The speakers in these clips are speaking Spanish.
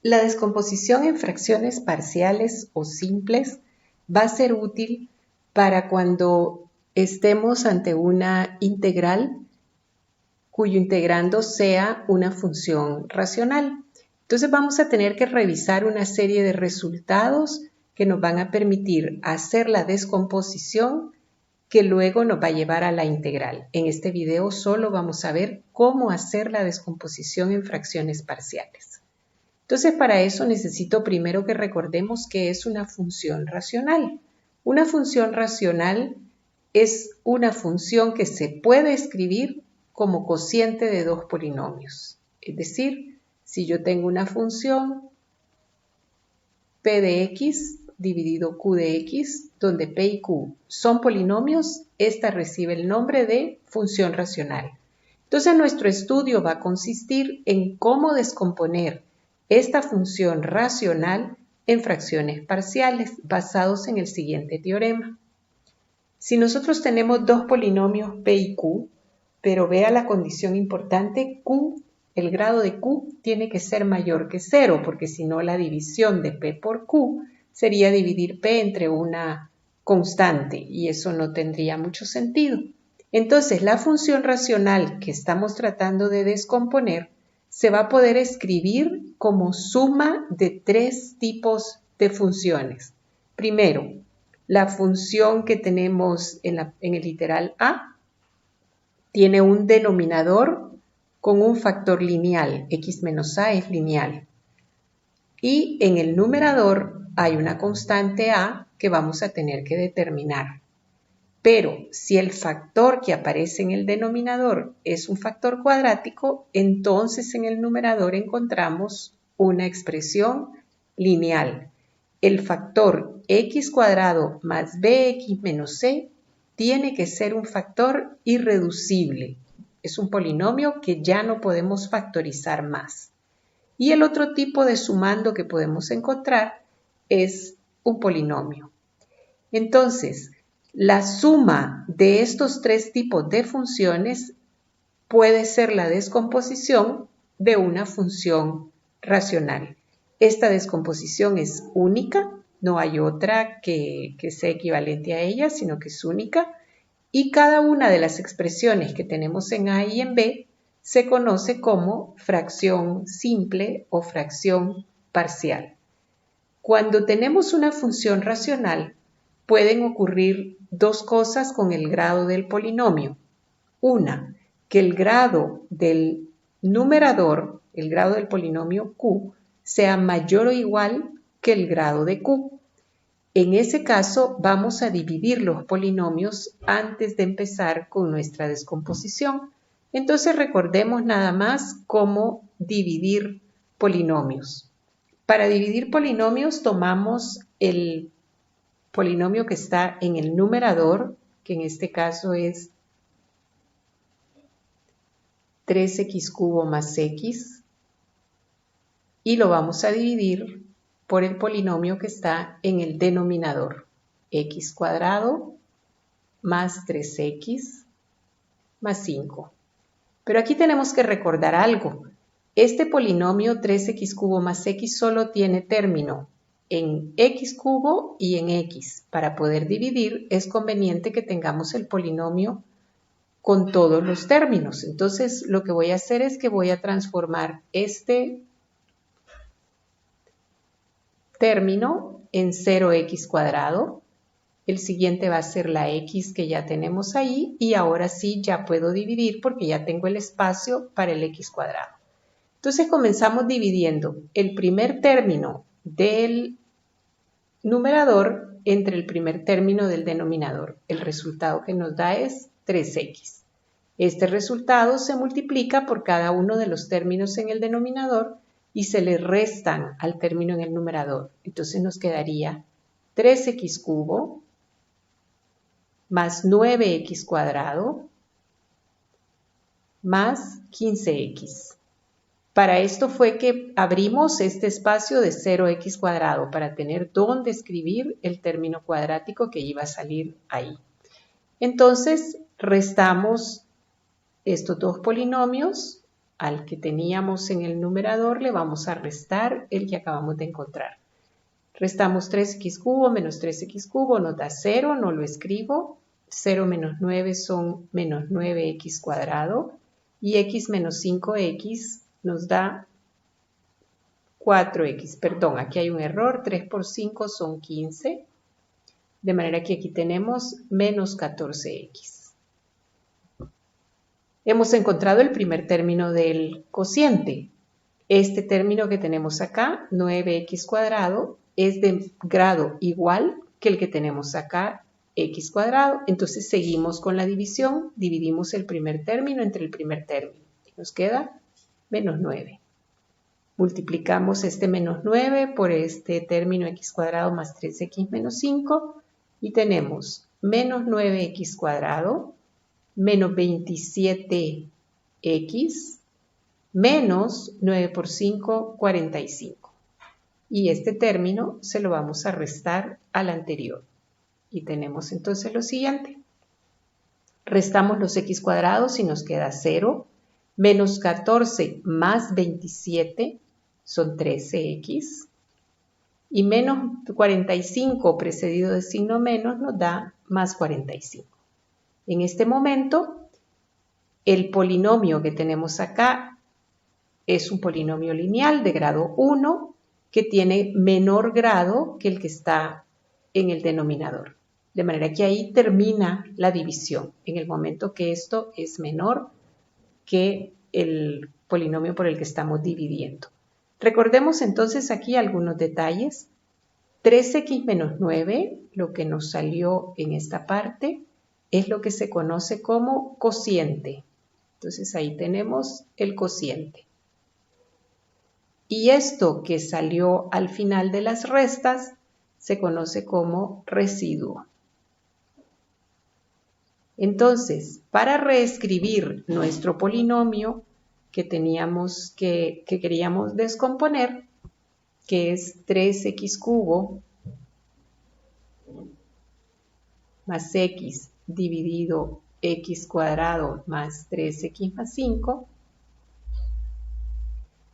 La descomposición en fracciones parciales o simples va a ser útil para cuando estemos ante una integral cuyo integrando sea una función racional. Entonces vamos a tener que revisar una serie de resultados que nos van a permitir hacer la descomposición que luego nos va a llevar a la integral. En este video solo vamos a ver cómo hacer la descomposición en fracciones parciales. Entonces, para eso necesito primero que recordemos qué es una función racional. Una función racional es una función que se puede escribir como cociente de dos polinomios. Es decir, si yo tengo una función p de x dividido q de x, donde p y q son polinomios, esta recibe el nombre de función racional. Entonces, nuestro estudio va a consistir en cómo descomponer esta función racional en fracciones parciales basados en el siguiente teorema. Si nosotros tenemos dos polinomios p y q, pero vea la condición importante, q, el grado de q tiene que ser mayor que 0, porque si no la división de p por q sería dividir p entre una constante y eso no tendría mucho sentido. Entonces, la función racional que estamos tratando de descomponer se va a poder escribir como suma de tres tipos de funciones. Primero, la función que tenemos en el literal a tiene un denominador con un factor lineal, x menos a es lineal. Y en el numerador hay una constante a que vamos a tener que determinar. Pero si el factor que aparece en el denominador es un factor cuadrático, entonces en el numerador encontramos una expresión lineal. El factor x cuadrado más bx menos c tiene que ser un factor irreducible. Es un polinomio que ya no podemos factorizar más. Y el otro tipo de sumando que podemos encontrar es un polinomio. Entonces, la suma de estos tres tipos de funciones puede ser la descomposición de una función racional. Esta descomposición es única, no hay otra que sea equivalente a ella, sino que es única, y cada una de las expresiones que tenemos en A y en B se conoce como fracción simple o fracción parcial. Cuando tenemos una función racional, pueden ocurrir dos cosas con el grado del polinomio. Una, que el grado del numerador, el grado del polinomio q, sea mayor o igual que el grado de q. En ese caso, vamos a dividir los polinomios antes de empezar con nuestra descomposición. Entonces, recordemos nada más cómo dividir polinomios. Para dividir polinomios, tomamos el polinomio que está en el numerador, que en este caso es 3x cubo más x, y lo vamos a dividir por el polinomio que está en el denominador, x cuadrado más 3x más 5. Pero aquí tenemos que recordar algo. Este polinomio 3x cubo más x solo tiene término en x cubo y en x. Para poder dividir es conveniente que tengamos el polinomio con todos los términos. Entonces lo que voy a hacer es que voy a transformar este término en 0x cuadrado. El siguiente va a ser la x que ya tenemos ahí y ahora sí ya puedo dividir porque ya tengo el espacio para el x cuadrado. Entonces comenzamos dividiendo el primer término del numerador entre el primer término del denominador. El resultado que nos da es 3x. Este resultado se multiplica por cada uno de los términos en el denominador y se le restan al término en el numerador. Entonces nos quedaría 3x cubo más 9x cuadrado más 15x. Para esto fue que abrimos este espacio de 0x cuadrado para tener dónde escribir el término cuadrático que iba a salir ahí. Entonces restamos estos dos polinomios al que teníamos en el numerador le vamos a restar el que acabamos de encontrar. Restamos 3x cubo menos 3x cubo, nos da 0, no lo escribo. 0 menos 9 son menos 9x cuadrado y x menos 5x nos da 4x. Perdón, aquí hay un error, 3 por 5 son 15. De manera que aquí tenemos menos 14x. Hemos encontrado el primer término del cociente. Este término que tenemos acá, 9x cuadrado, es de grado igual que el que tenemos acá, x cuadrado. Entonces seguimos con la división, dividimos el primer término entre el primer término. Nos queda menos 9. Multiplicamos este menos 9 por este término x cuadrado más 3x menos 5 y tenemos menos 9x cuadrado menos 27x menos 9 por 5, 45. Y este término se lo vamos a restar al anterior. Y tenemos entonces lo siguiente. Restamos los x cuadrados y nos queda 0. Menos 14 más 27 son 13x. Y menos 45 precedido de signo menos nos da más 45. En este momento, el polinomio que tenemos acá es un polinomio lineal de grado 1 que tiene menor grado que el que está en el denominador. De manera que ahí termina la división, en el momento que esto es menor que el polinomio por el que estamos dividiendo. Recordemos entonces aquí algunos detalles. 3x menos 9, lo que nos salió en esta parte, es lo que se conoce como cociente. Entonces ahí tenemos el cociente. Y esto que salió al final de las restas se conoce como residuo. Entonces, para reescribir nuestro polinomio que queríamos descomponer, que es 3x cubo más x dividido x cuadrado más 3x más 5,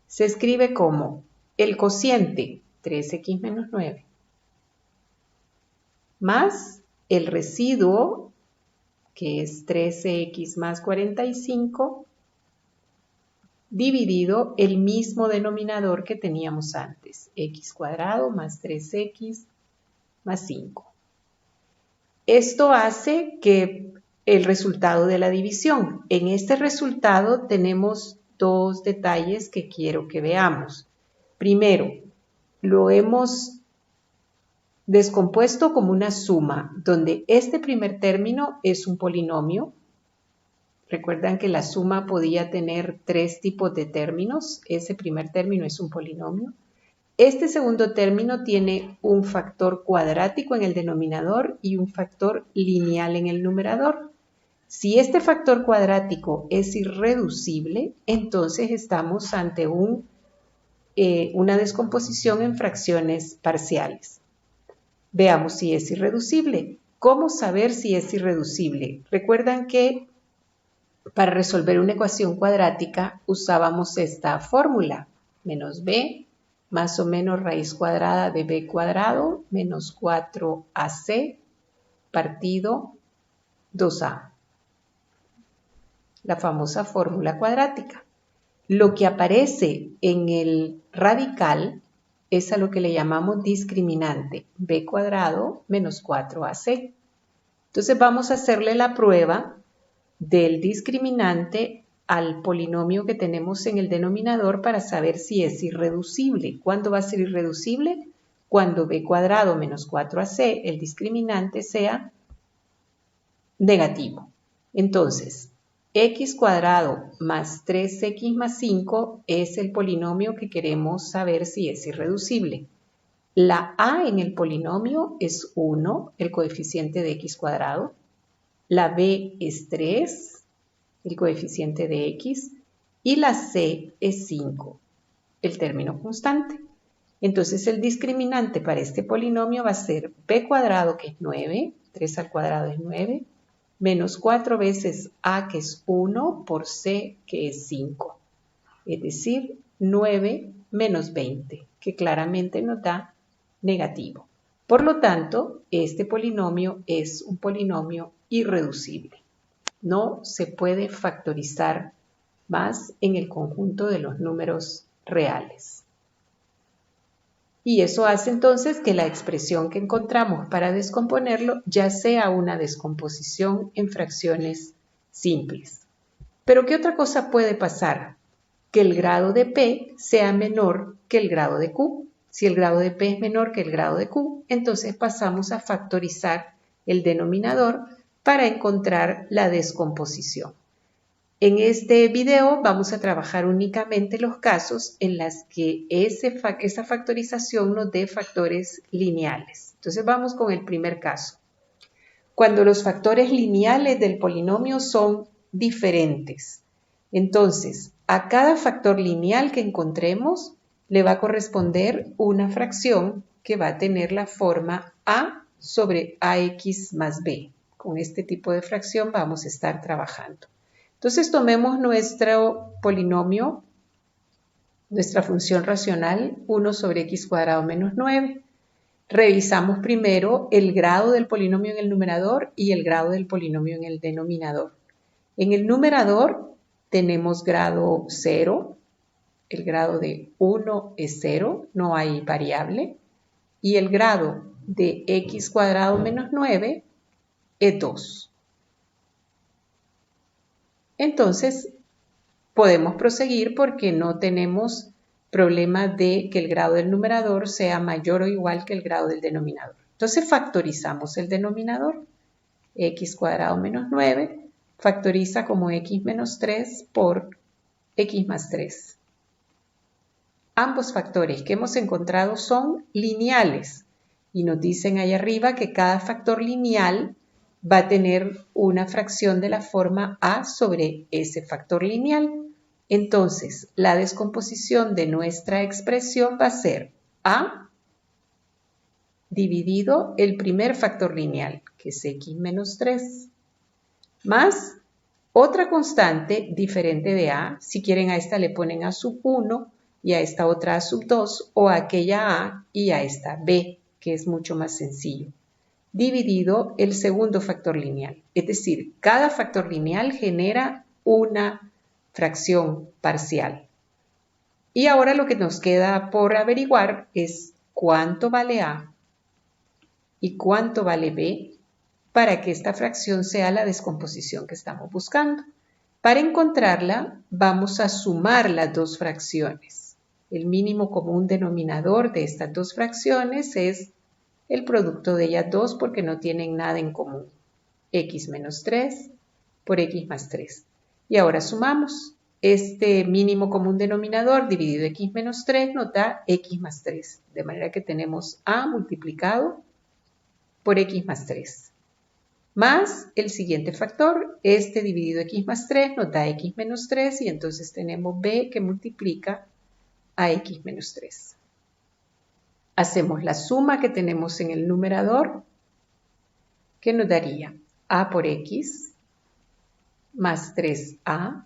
se escribe como el cociente 3x menos 9 más el residuo, que es 13x más 45, dividido el mismo denominador que teníamos antes, x cuadrado más 3x más 5. Esto hace que el resultado de la división. En este resultado tenemos dos detalles que quiero que veamos. Primero, lo hemos descompuesto como una suma, donde este primer término es un polinomio. Recuerdan que la suma podía tener 3 tipos de términos. Ese primer término es un polinomio. Este segundo término tiene un factor cuadrático en el denominador y un factor lineal en el numerador. Si este factor cuadrático es irreducible, entonces estamos ante una descomposición en fracciones parciales. Veamos si es irreducible. ¿Cómo saber si es irreducible? Recuerdan que para resolver una ecuación cuadrática usábamos esta fórmula, menos b más o menos raíz cuadrada de b cuadrado menos 4ac partido 2a. La famosa fórmula cuadrática. Lo que aparece en el radical es a lo que le llamamos discriminante, b cuadrado menos 4ac. Entonces vamos a hacerle la prueba del discriminante al polinomio que tenemos en el denominador para saber si es irreducible. ¿Cuándo va a ser irreducible? Cuando b cuadrado menos 4ac, el discriminante, sea negativo. Entonces, x cuadrado más 3x más 5 es el polinomio que queremos saber si es irreducible. La a en el polinomio es 1, el coeficiente de x cuadrado. La b es 3, el coeficiente de x. Y la c es 5, el término constante. Entonces el discriminante para este polinomio va a ser b cuadrado, que es 9, 3 al cuadrado es 9, menos 4 veces a, que es 1, por c, que es 5. es decir, 9 menos 20, que claramente nos da negativo. Por lo tanto, este polinomio es un polinomio irreducible. No se puede factorizar más en el conjunto de los números reales. Y eso hace entonces que la expresión que encontramos para descomponerlo ya sea una descomposición en fracciones simples. Pero ¿qué otra cosa puede pasar? Que el grado de P sea menor que el grado de Q. Si el grado de P es menor que el grado de Q, entonces pasamos a factorizar el denominador para encontrar la descomposición. En este video vamos a trabajar únicamente los casos en los que esa factorización nos dé factores lineales. Entonces vamos con el primer caso. Cuando los factores lineales del polinomio son diferentes. Entonces, a cada factor lineal que encontremos le va a corresponder una fracción que va a tener la forma a sobre ax más b. Con este tipo de fracción vamos a estar trabajando. Entonces tomemos nuestro polinomio, nuestra función racional 1 sobre x cuadrado menos 9. Revisamos primero el grado del polinomio en el numerador y el grado del polinomio en el denominador. En el numerador tenemos grado 0, el grado de 1 es 0, no hay variable, y el grado de x cuadrado menos 9 es 2. Entonces, podemos proseguir porque no tenemos problema de que el grado del numerador sea mayor o igual que el grado del denominador. Entonces, factorizamos el denominador. X cuadrado menos 9 factoriza como x menos 3 por x más 3. Ambos factores que hemos encontrado son lineales y nos dicen ahí arriba que cada factor lineal va a tener una fracción de la forma a sobre ese factor lineal. Entonces, la descomposición de nuestra expresión va a ser a dividido el primer factor lineal, que es x menos 3, más otra constante diferente de a. Si quieren a esta le ponen a sub 1 y a esta otra a sub 2, o a aquella a y a esta b, que es mucho más sencillo, dividido el segundo factor lineal. Es decir, cada factor lineal genera una fracción parcial. Y ahora lo que nos queda por averiguar es cuánto vale a y cuánto vale b para que esta fracción sea la descomposición que estamos buscando. Para encontrarla, vamos a sumar las dos fracciones. El mínimo común denominador de estas dos fracciones es el producto de ellas dos porque no tienen nada en común. X menos 3 por x más 3. Y ahora sumamos. Este mínimo común denominador dividido x menos 3 nos da x más 3. De manera que tenemos a multiplicado por x más 3. Más el siguiente factor, este dividido x más 3 nos da x menos 3 y entonces tenemos b que multiplica a x menos 3. Hacemos la suma que tenemos en el numerador, que nos daría a por x más 3a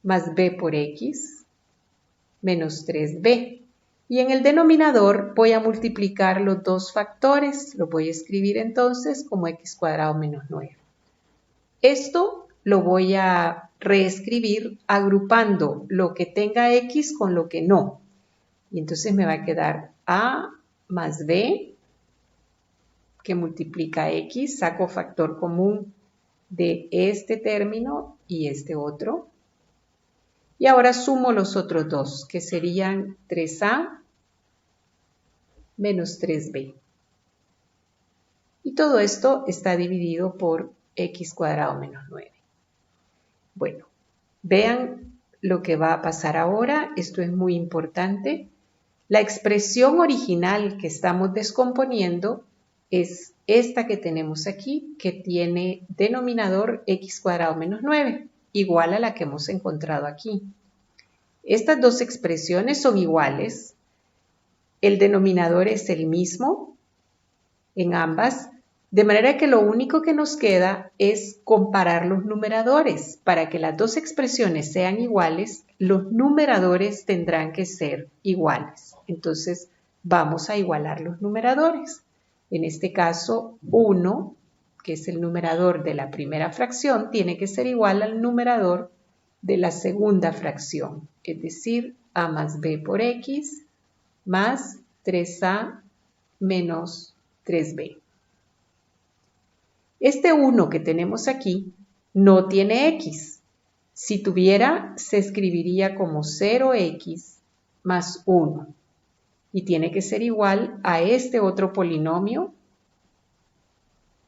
más b por x menos 3b. Y en el denominador voy a multiplicar los dos factores. Lo voy a escribir entonces como x cuadrado menos 9. Esto lo voy a reescribir agrupando lo que tenga x con lo que no. Y entonces me va a quedar a más b, que multiplica x, saco factor común de este término y este otro. Y ahora sumo los otros dos, que serían 3a menos 3b. Y todo esto está dividido por x cuadrado menos 9. Bueno, vean lo que va a pasar ahora. Esto es muy importante. La expresión original que estamos descomponiendo es esta que tenemos aquí, que tiene denominador x cuadrado menos 9, igual a la que hemos encontrado aquí. Estas dos expresiones son iguales. El denominador es el mismo en ambas, De manera que lo único que nos queda es comparar los numeradores. Para que las dos expresiones sean iguales, los numeradores tendrán que ser iguales. Entonces, vamos a igualar los numeradores. En este caso, 1, que es el numerador de la primera fracción, tiene que ser igual al numerador de la segunda fracción, es decir, a más b por x más 3a menos 3b. Este 1 que tenemos aquí no tiene x. Si tuviera, se escribiría como 0x más 1. Y tiene que ser igual a este otro polinomio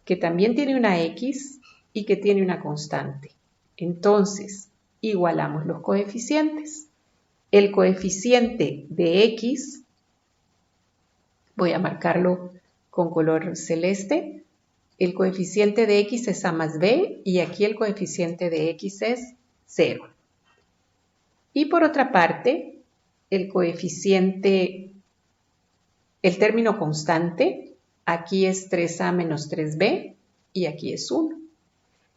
que también tiene una x y que tiene una constante. Entonces, igualamos los coeficientes. El coeficiente de x, voy a marcarlo con color celeste, el coeficiente de x es a más b y aquí el coeficiente de x es 0. Y por otra parte, el coeficiente, el término constante, aquí es 3a menos 3b y aquí es 1.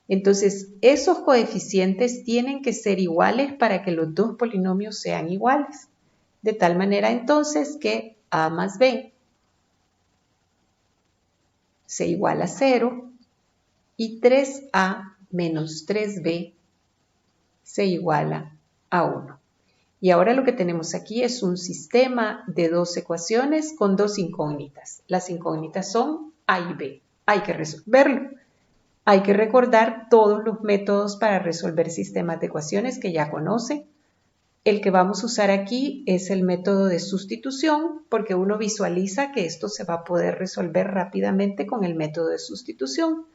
Entonces, esos coeficientes tienen que ser iguales para que los dos polinomios sean iguales. De tal manera entonces que a más b se iguala a 0 y 3a menos 3b se iguala a 1. Y ahora lo que tenemos aquí es un sistema de dos ecuaciones con dos incógnitas. Las incógnitas son a y b. Hay que resolverlo. Hay que recordar todos los métodos para resolver sistemas de ecuaciones que ya conoce. El que vamos a usar aquí es el método de sustitución, porque uno visualiza que esto se va a poder resolver rápidamente con el método de sustitución.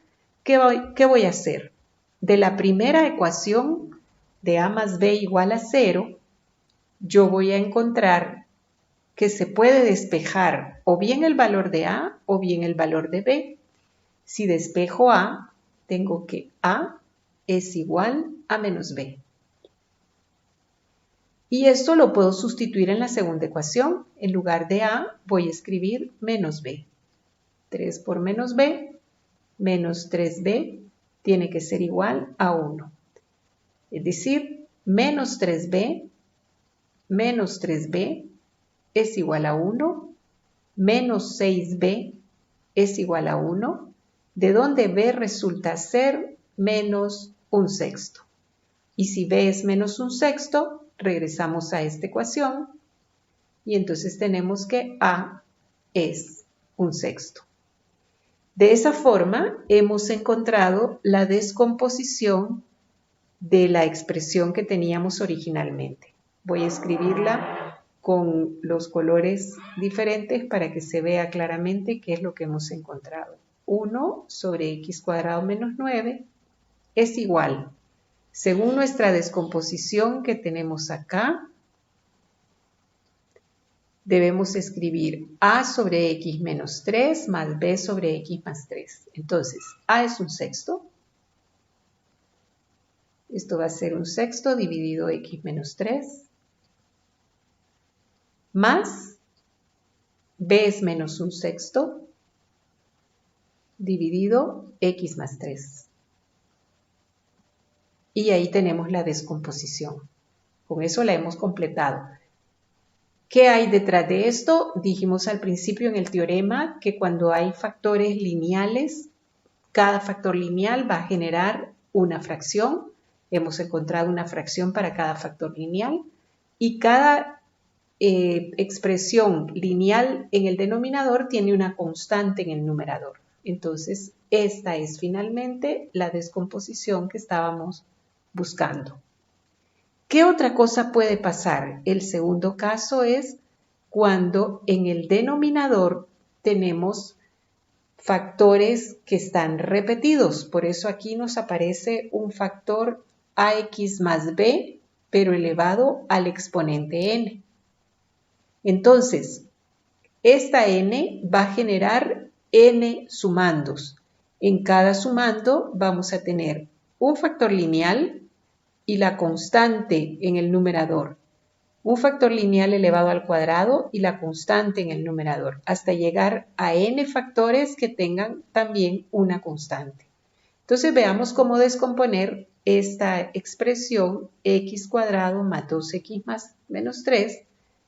¿Qué voy a hacer? De la primera ecuación de a más b igual a 0, yo voy a encontrar que se puede despejar o bien el valor de a o bien el valor de b. Si despejo a, tengo que a es igual a menos b. Y esto lo puedo sustituir en la segunda ecuación. En lugar de a, voy a escribir menos b. 3 por menos b, menos 3b, tiene que ser igual a 1. Es decir, menos 3b es igual a 1, menos 6b es igual a 1, de donde b resulta ser menos 1/6. Y si b es menos 1/6, regresamos a esta ecuación y entonces tenemos que a es 1/6. De esa forma hemos encontrado la descomposición de la expresión que teníamos originalmente. Voy a escribirla con los colores diferentes para que se vea claramente qué es lo que hemos encontrado. 1 sobre x cuadrado menos 9 es igual, según nuestra descomposición que tenemos acá, debemos escribir a sobre x menos 3 más b sobre x más 3. Entonces, a es 1/6. Esto va a ser 1/6 dividido x menos 3. Más b es menos 1/6 dividido x más 3. Y ahí tenemos la descomposición. Con eso la hemos completado. ¿Qué hay detrás de esto? Dijimos al principio en el teorema que cuando hay factores lineales, cada factor lineal va a generar una fracción. Hemos encontrado una fracción para cada factor lineal y cada expresión lineal en el denominador tiene una constante en el numerador. Entonces, esta es finalmente la descomposición que estábamos buscando. ¿Qué otra cosa puede pasar? El segundo caso es cuando en el denominador tenemos factores que están repetidos. Por eso aquí nos aparece un factor ax más b, pero elevado al exponente n. Entonces, esta n va a generar n sumandos. En cada sumando vamos a tener un factor lineal y la constante en el numerador. un factor lineal elevado al cuadrado y la constante en el numerador, hasta llegar a n factores que tengan también una constante. Entonces veamos cómo descomponer esta expresión x cuadrado más 2x más menos 3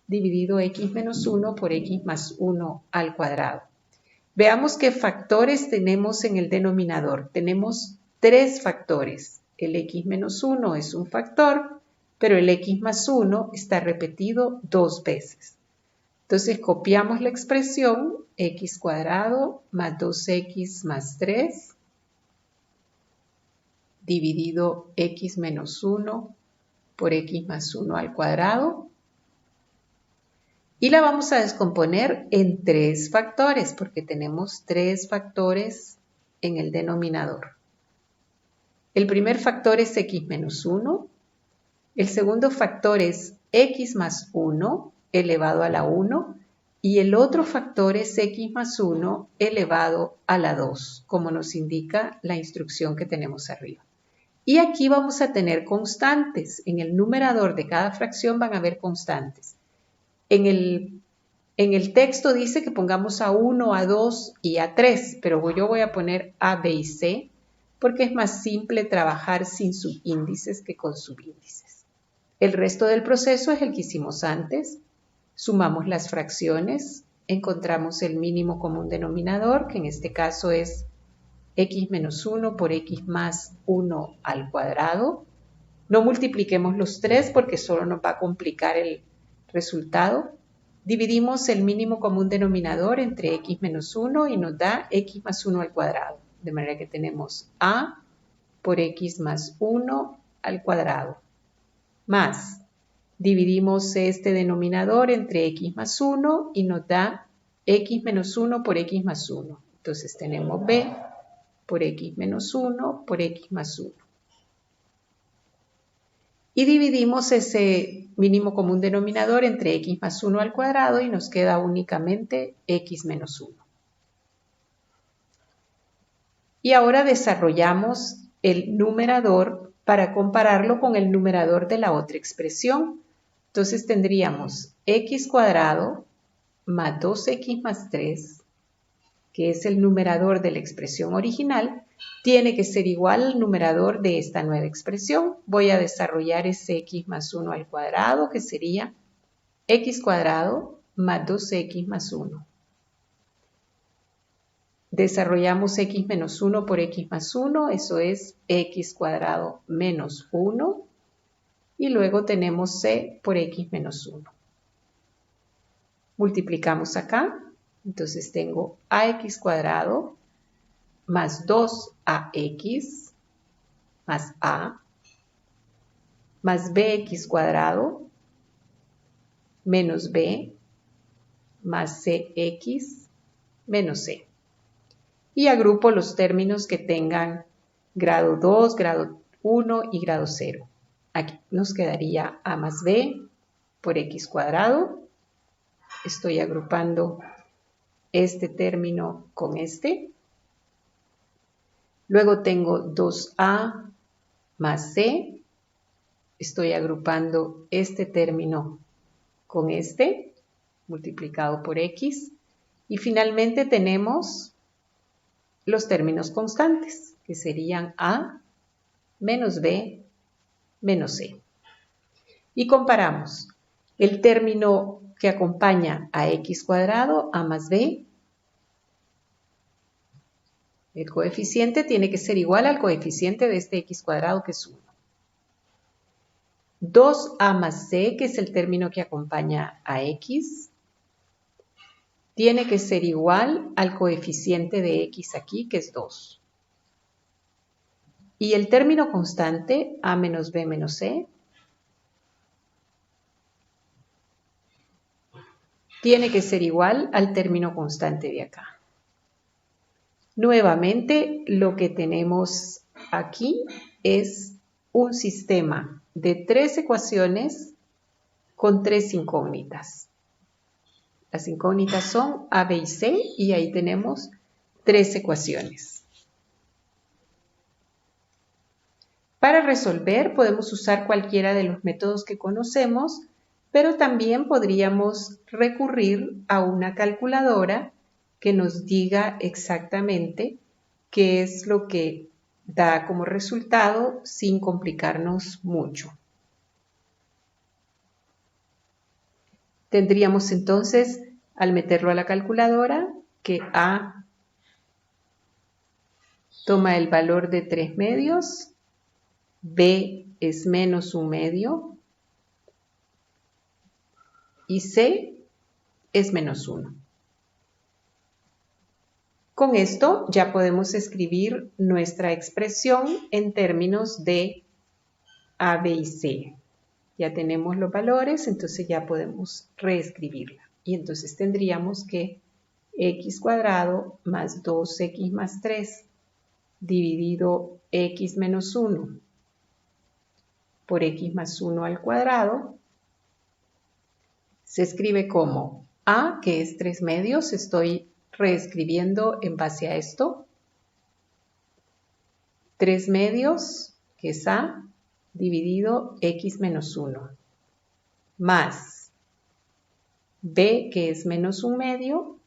dividido x menos 1 por x más 1 al cuadrado. Veamos qué factores tenemos en el denominador. Tenemos 3 factores. El x menos 1 es un factor, pero el x más 1 está repetido 2 veces. Entonces copiamos la expresión x cuadrado más 2x más 3 dividido x menos 1 por x más 1 al cuadrado. Y la vamos a descomponer en 3 factores, porque tenemos 3 factores en el denominador. El primer factor es x menos 1. El segundo factor es x más 1 elevado a la 1. Y el otro factor es x más 1 elevado a la 2, como nos indica la instrucción que tenemos arriba. Y aquí vamos a tener constantes. En el numerador de cada fracción van a haber constantes. En el texto dice que pongamos a 1, a 2 y a 3, pero yo voy a poner a, b y c porque es más simple trabajar sin subíndices que con subíndices. El resto del proceso es el que hicimos antes. Sumamos las fracciones, encontramos el mínimo común denominador, que en este caso es x menos 1 por x más 1 al cuadrado. No multipliquemos los 3 porque solo nos va a complicar el resultado. Dividimos el mínimo común denominador entre x menos 1 y nos da x más 1 al cuadrado. De manera que tenemos a por x más 1 al cuadrado. Más, dividimos este denominador entre x más 1 y nos da x menos 1 por x más 1. Entonces tenemos b por x menos 1 por x más 1. Y dividimos ese mínimo común denominador entre x más 1 al cuadrado y nos queda únicamente x menos 1. Y ahora desarrollamos el numerador para compararlo con el numerador de la otra expresión. Entonces tendríamos x cuadrado más 2x más 3, que es el numerador de la expresión original, tiene que ser igual al numerador de esta nueva expresión. Voy a desarrollar ese x más 1 al cuadrado, que sería x cuadrado más 2x más 1. Desarrollamos x menos 1 por x más 1, eso es x cuadrado menos 1. Y luego tenemos c por x menos 1. Multiplicamos acá, entonces tengo ax cuadrado más 2ax más a más bx cuadrado menos b más cx menos c. Y agrupo los términos que tengan grado 2, grado 1 y grado 0. Aquí nos quedaría a más b por x cuadrado. Estoy agrupando este término con este. Luego tengo 2a más c. Estoy agrupando este término con este, multiplicado por x. Y finalmente tenemos los términos constantes, que serían a menos b menos c. Y comparamos el término que acompaña a x cuadrado, a más b. El coeficiente tiene que ser igual al coeficiente de este x cuadrado, que es 1. 2a más c, que es el término que acompaña a x, tiene que ser igual al coeficiente de x aquí, que es 2. Y el término constante, a menos b menos c, tiene que ser igual al término constante de acá. Nuevamente, lo que tenemos aquí es un sistema de 3 ecuaciones con 3 incógnitas. Las incógnitas son a, b y c, y ahí tenemos 3 ecuaciones. Para resolver podemos usar cualquiera de los métodos que conocemos, Pero también podríamos recurrir a una calculadora que nos diga exactamente qué es lo que da como resultado sin complicarnos mucho. Tendríamos entonces, al meterlo a la calculadora, que A toma el valor de 3 medios, B es menos 1 medio y C es menos 1. Con esto ya podemos escribir nuestra expresión en términos de A, B y C. Ya tenemos los valores, entonces ya podemos reescribirla. Y entonces tendríamos que x cuadrado más 2x más 3 dividido x menos 1 por x más 1 al cuadrado se escribe como A, que es 3 medios, estoy reescribiendo en base a esto. 3 medios, que es A, dividido x menos 1, más B, que es menos 1 medio,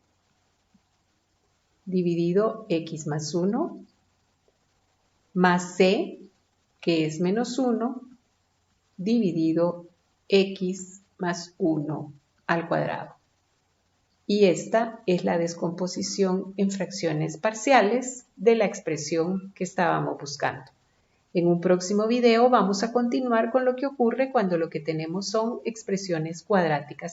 dividido x más 1, más C, que es menos 1, dividido x más 1 al cuadrado. Y esta es la descomposición en fracciones parciales de la expresión que estábamos buscando. En un próximo video vamos a continuar con lo que ocurre cuando lo que tenemos son expresiones cuadráticas.